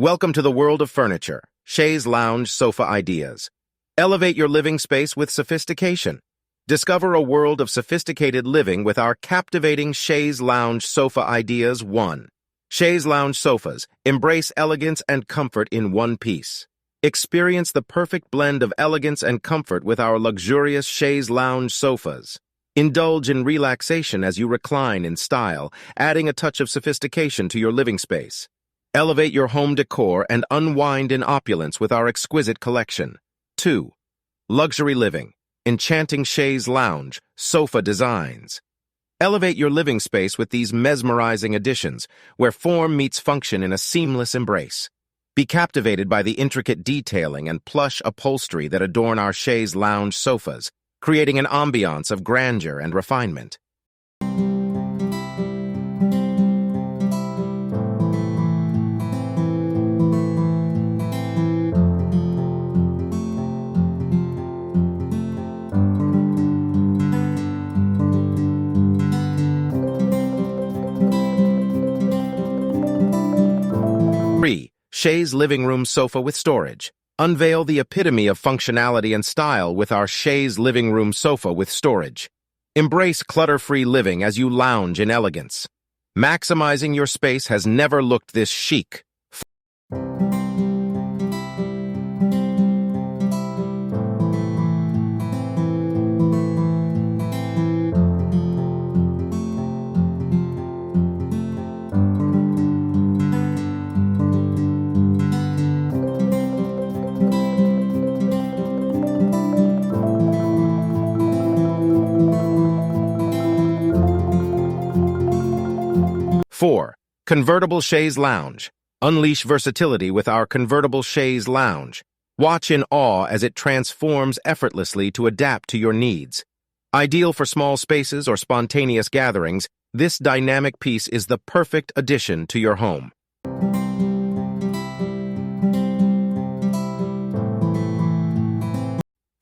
Welcome to the world of furniture, Chaise lounge sofa ideas. Elevate your living space with sophistication. Discover a world of sophisticated living with our captivating Chaise lounge sofa ideas 1. Chaise lounge sofas, embrace elegance and comfort in one piece. Experience the perfect blend of elegance and comfort with our luxurious Chaise lounge sofas. Indulge in relaxation as you recline in style, adding a touch of sophistication to your living space. Elevate your home decor and unwind in opulence with our exquisite collection. 2. Luxury living, enchanting Chaise lounge, sofa designs. Elevate your living space with these mesmerizing additions, where form meets function in a seamless embrace. Be captivated by the intricate detailing and plush upholstery that adorn our Chaise lounge sofas, creating an ambiance of grandeur and refinement. Chaise living room sofa with storage. Unveil the epitome of functionality and style with our Chaise living room sofa with storage. Embrace clutter-free living as you lounge in elegance. Maximizing your space has never looked this chic. Four. Convertible Chaise lounge. Unleash versatility with our convertible Chaise lounge. Watch in awe as it transforms effortlessly to adapt to your needs. Ideal for small spaces or spontaneous gatherings, this dynamic piece is the perfect addition to your home.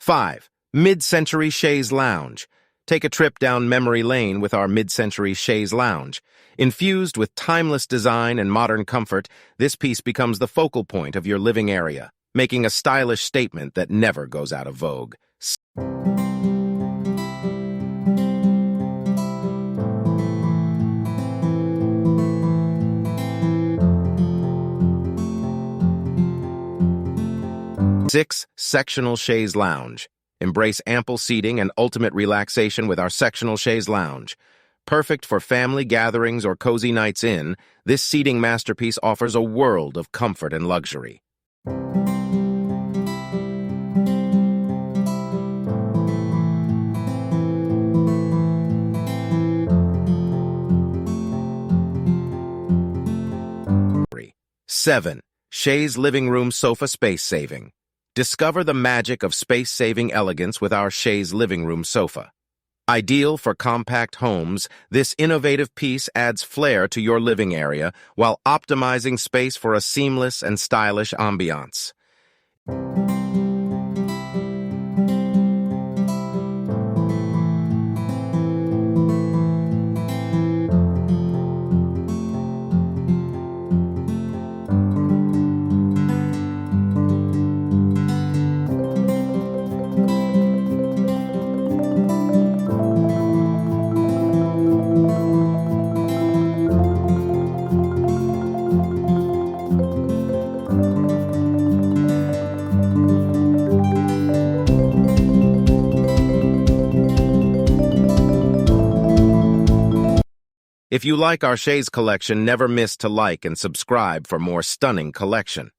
Five. Mid-century Chaise lounge. Take a trip down memory lane with our mid-century Chaise lounge. Infused with timeless design and modern comfort, this piece becomes the focal point of your living area, making a stylish statement that never goes out of vogue. 6. Sectional Chaise lounge. Embrace ample seating and ultimate relaxation with our sectional Chaise lounge. Perfect for family gatherings or cozy nights in, this seating masterpiece offers a world of comfort and luxury. Seven. Chaise living room sofa space saving. Discover the magic of space-saving elegance with our Chaise living room sofa. Ideal for compact homes, this innovative piece adds flair to your living area while optimizing space for a seamless and stylish ambiance. If you like our Chaise collection, never miss to like and subscribe for more stunning collection.